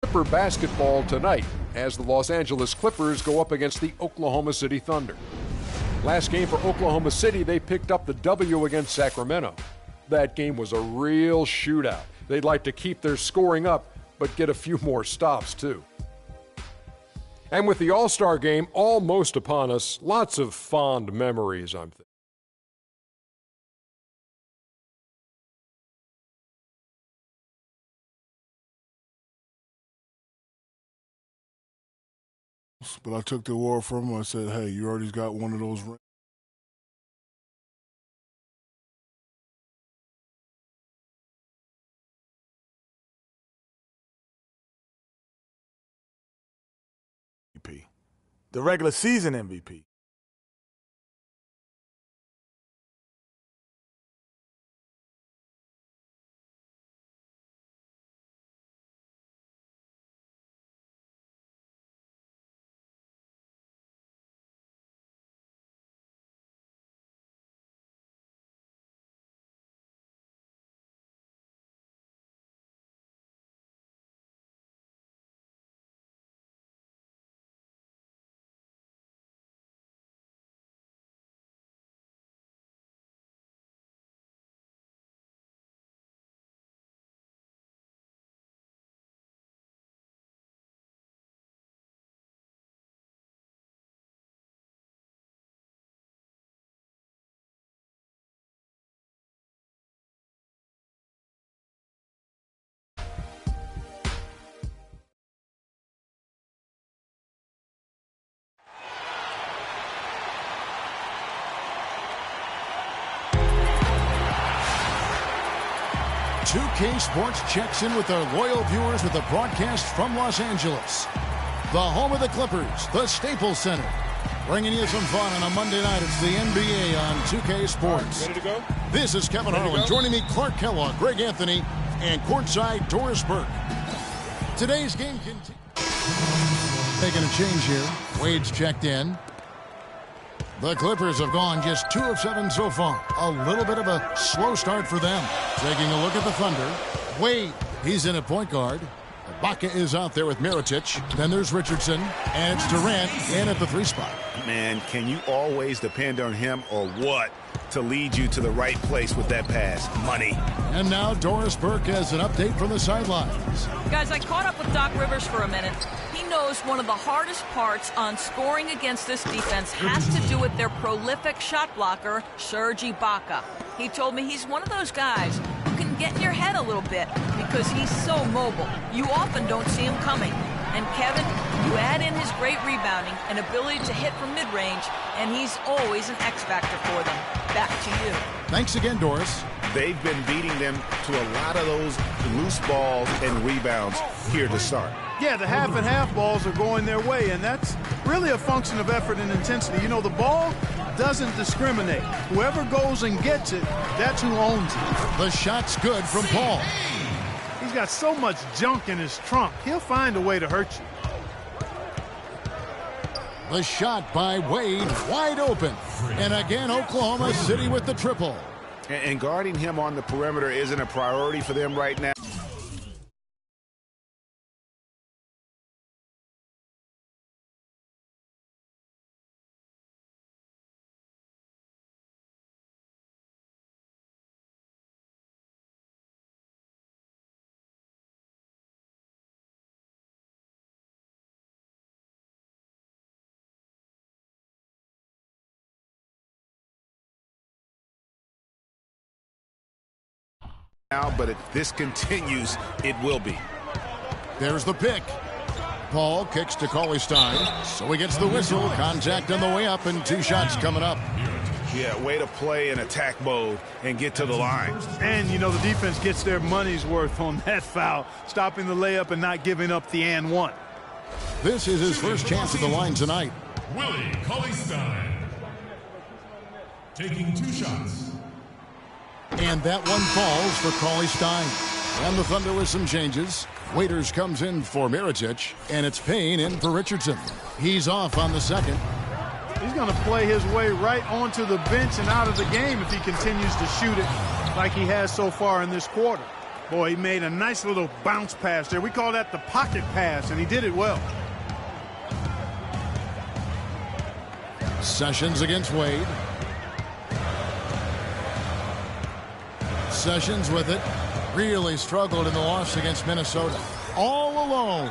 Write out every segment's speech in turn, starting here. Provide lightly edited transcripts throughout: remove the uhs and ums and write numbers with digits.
Clipper basketball tonight as the Los Angeles Clippers go up against the Oklahoma City Thunder. Last game for Oklahoma City, they picked up the W against Sacramento. That game was a real shootout. They'd like to keep their scoring up, but get a few more stops too. And with the All-Star game almost upon us, lots of fond memories, I'm thinking. But I took the award from him. I said, hey, you already got one of those rings. The regular season MVP. .2K Sports checks in with their loyal viewers with a broadcast from Los Angeles, the home of the Clippers, the Staples Center. Bringing you some fun on a Monday night. It's the NBA on 2K Sports. Ready to go? This is Kevin Harlan. Joining me, Clark Kellogg, Greg Anthony, and courtside Doris Burke. Today's game continues. Taking a change here. Wade's checked in. The Clippers have gone just 2 of 7 so far. A little bit of a slow start for them. Taking a look at the Thunder. Wade, he's in at point guard. Ibaka is out there with Mirotic. Then there's Richardson. And it's Durant in at the 3 spot. Man, can you always depend on him or what to lead you to the right place with that pass? Money. And now Doris Burke has an update from the sidelines. Guys, I caught up with Doc Rivers for a minute. He knows one of the hardest parts on scoring against this defense has to do with their prolific shot blocker, Serge Ibaka. He told me he's one of those guys who can get in your head a little bit because he's so mobile. You often don't see him coming. And Kevin, you add in his great rebounding and ability to hit from mid-range, and he's always an X-factor for them. Back to you. Thanks again, Doris. They've been beating them to a lot of those loose balls and rebounds here to start. Yeah, the half and half balls are going their way, and that's really a function of effort and intensity. You know, the ball doesn't discriminate. Whoever goes and gets it, that's who owns it. The shot's good from Paul. He's got so much junk in his trunk, he'll find a way to hurt you. The shot by Wade, wide open. And again, Oklahoma City with the triple. And guarding him on the perimeter isn't a priority for them right now. Now, but if this continues, it will be. There's the pick. Paul kicks to Cauley-Stein, so he gets the whistle. Contact on the way up, and 2 shots coming up. Yeah, way to play in attack mode and get to the line. And, you know, the defense gets their money's worth on that foul, stopping the layup and not giving up the and one. This is his first chance at the line tonight. Willie Cauley-Stein taking 2 shots. And that one falls for Cauley-Stein. And the Thunder with some changes. Waiters comes in for Mirotic, and it's Payne in for Richardson. He's off on the second. He's going to play his way right onto the bench and out of the game if he continues to shoot it like he has so far in this quarter. Boy, he made a nice little bounce pass there. We call that the pocket pass, and he did it well. Sessions against Wade. Sessions with it. Really struggled in the loss against Minnesota. All alone.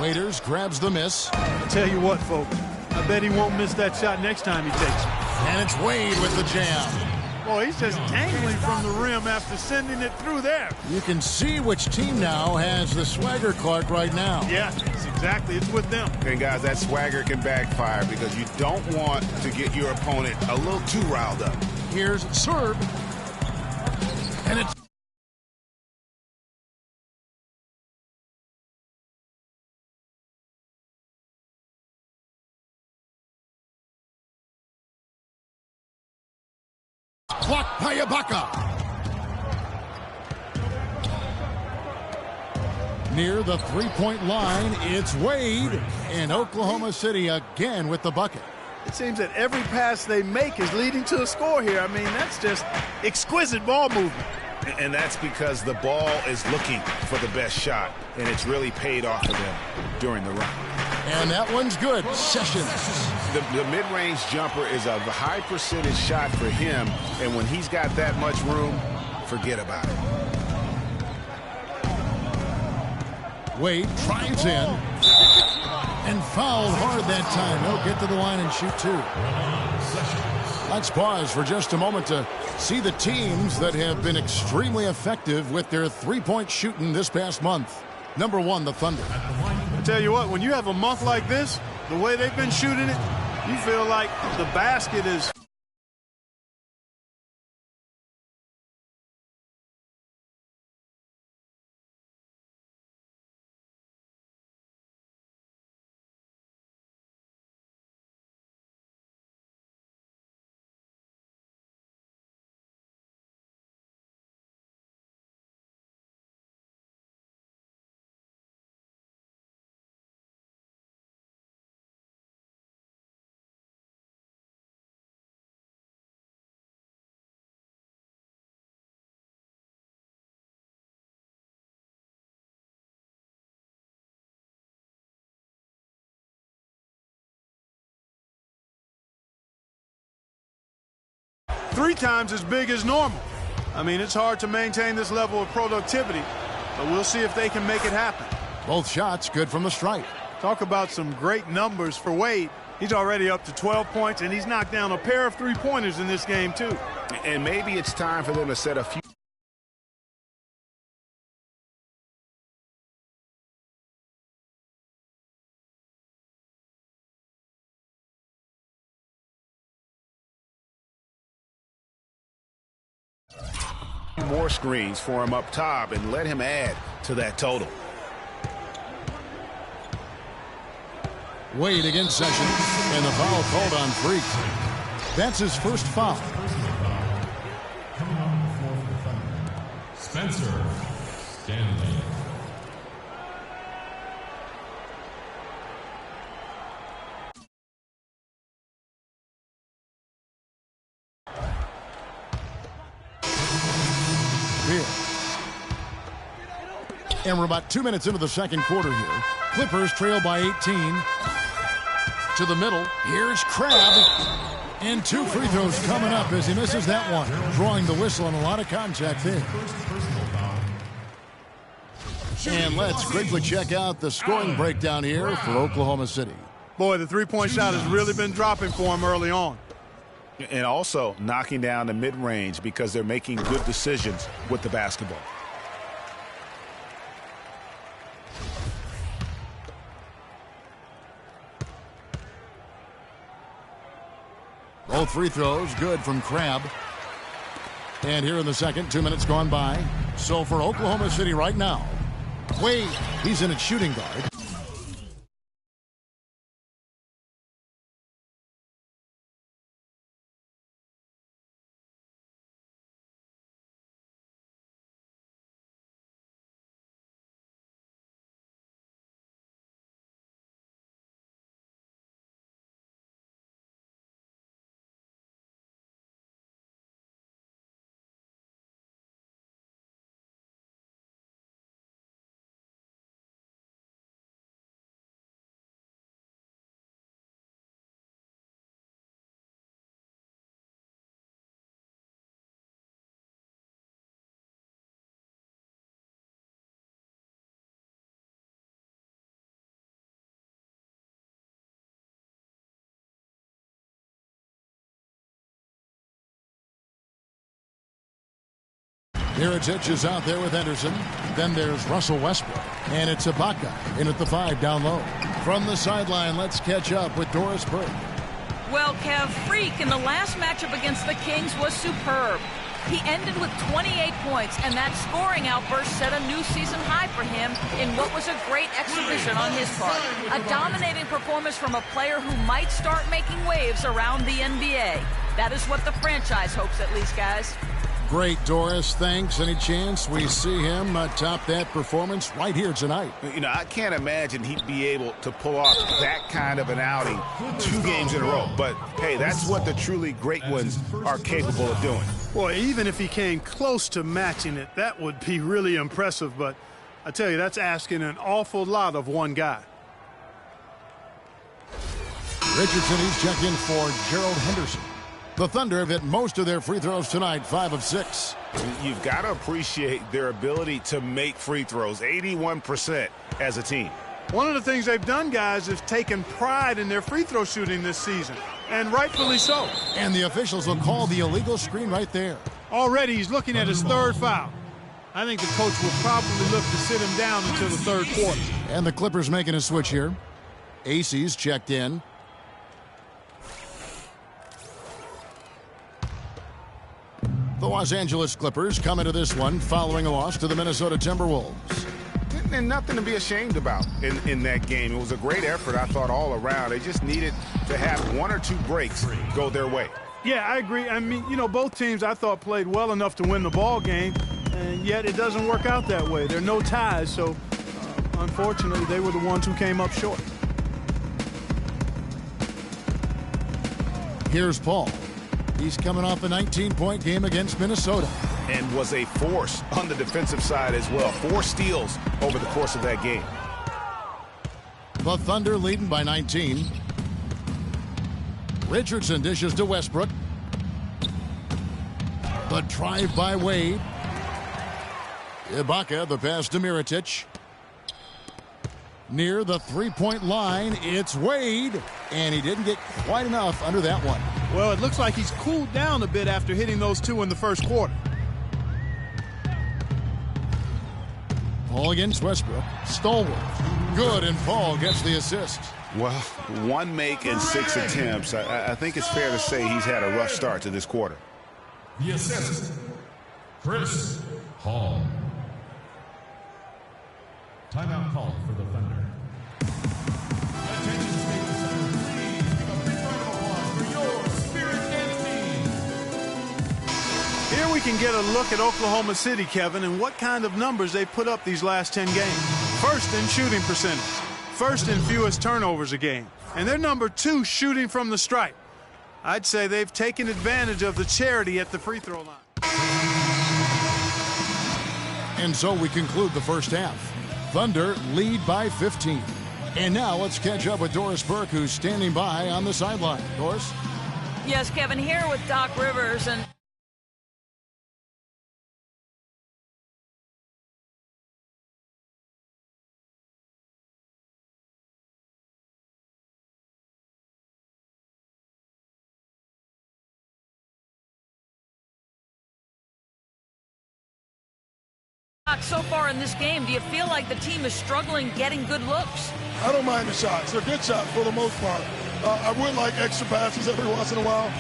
Waiters grabs the miss. I tell you what, folks, I bet he won't miss that shot next time he takes it. And it's Wade with the jam. Boy, he's just dangling from the rim after sending it through there. You can see which team now has the swagger, Clark, right now. Yeah, it's with them. And guys, that swagger can backfire because you don't want to get your opponent a little too riled up. Here's serve. And it's blocked by Ibaka. Near the three-point line, it's Wade. And Oklahoma City again with the bucket. It seems that every pass they make is leading to a score here. I mean, that's just exquisite ball movement. And that's because the ball is looking for the best shot, and it's really paid off for them during the run. And that one's good. Sessions. The mid-range jumper is a high percentage shot for him, and when he's got that much room, forget about it. Wade drives in and fouled hard that time. He'll get to the line and shoot two. Let's pause for just a moment to see the teams that have been extremely effective with their three-point shooting this past month. Number one, the Thunder. I tell you what, when you have a month like this, the way they've been shooting it, you feel like the basket is... Three times as big as normal. I mean, it's hard to maintain this level of productivity, but we'll see if they can make it happen. Both shots good from the stripe. Talk about some great numbers for Wade. He's already up to 12 points, and he's knocked down a pair of three-pointers in this game, too. And maybe it's time for them to set a few. More screens for him up top and let him add to that total. Wade against Sessions, and the foul called on Freak. That's his first foul. Coming on the floor for the Thunder, Spencer Stanley. And we're about 2 minutes into the second quarter here. Clippers trail by 18. To the middle. Here's Crabbe. And two free throws coming up as he misses that one. Drawing the whistle and a lot of contact there. And let's quickly check out the scoring breakdown here for Oklahoma City. Boy, the three-point shot has really been dropping for him early on. And also knocking down the mid-range because they're making good decisions with the basketball. Both free throws good from Crabbe. And here in the second, 2 minutes gone by. So for Oklahoma City right now, Wade, he's in at shooting guard. Mirotic is out there with Henderson. Then there's Russell Westbrook. And it's Ibaka in at the 5 down low. From the sideline, let's catch up with Doris Burke. Well, Kev, Freak in the last matchup against the Kings was superb. He ended with 28 points, and that scoring outburst set a new season high for him in what was a great exhibition on his part. A dominating performance from a player who might start making waves around the NBA. That is what the franchise hopes, at least, guys. Great, Doris. Thanks. Any chance we see him top that performance right here tonight? You know, I can't imagine he'd be able to pull off that kind of an outing 2 games in a row. But, hey, that's what the truly great ones are capable of doing. Boy, even if he came close to matching it, that would be really impressive. But I tell you, that's asking an awful lot of one guy. Richardson, he's checked in for Gerald Henderson. The Thunder have hit most of their free throws tonight, 5 of 6. You've got to appreciate their ability to make free throws, 81% as a team. One of the things they've done, guys, is taken pride in their free throw shooting this season, and rightfully so. And the officials will call the illegal screen right there. Already he's looking at his 3rd foul. I think the coach will probably look to sit him down until the 3rd quarter. And the Clippers making a switch here. AC's checked in. The Los Angeles Clippers come into this one following a loss to the Minnesota Timberwolves. And nothing to be ashamed about in that game. It was a great effort, I thought, all around. They just needed to have 1 or 2 breaks go their way. Yeah, I agree. I mean, you know, both teams I thought played well enough to win the ball game, and yet it doesn't work out that way. There are no ties, so unfortunately they were the ones who came up short. Here's Paul. He's coming off a 19-point game against Minnesota. And was a force on the defensive side as well. 4 steals over the course of that game. The Thunder leading by 19. Richardson dishes to Westbrook. The drive by Wade. Ibaka, the pass to Mirotic. Near the 3-point line, it's Wade. And he didn't get quite enough under that one. Well, it looks like he's cooled down a bit after hitting those 2 in the 1st quarter. Paul against Westbrook. Stalwart. Good, and Paul gets the assist. Well, 1 make and 6 attempts. I think it's fair to say he's had a rough start to this quarter. The assist, Chris Paul. Timeout called for the Thunder. Attention, Staples Center. Please give a big round of applause for your spirit and team. Here we can get a look at Oklahoma City, Kevin, and what kind of numbers they put up these last 10 games. First in shooting percentage. First in fewest turnovers a game. And they're number 2 shooting from the stripe. I'd say they've taken advantage of the charity at the free throw line. And so we conclude the first half. Thunder lead by 15. And now let's catch up with Doris Burke, who's standing by on the sideline. Doris? Yes, Kevin, here with Doc Rivers. And so far in this game, do you feel like the team is struggling getting good looks? I don't mind the shots. They're good shots for the most part. I would like extra passes every once in a while.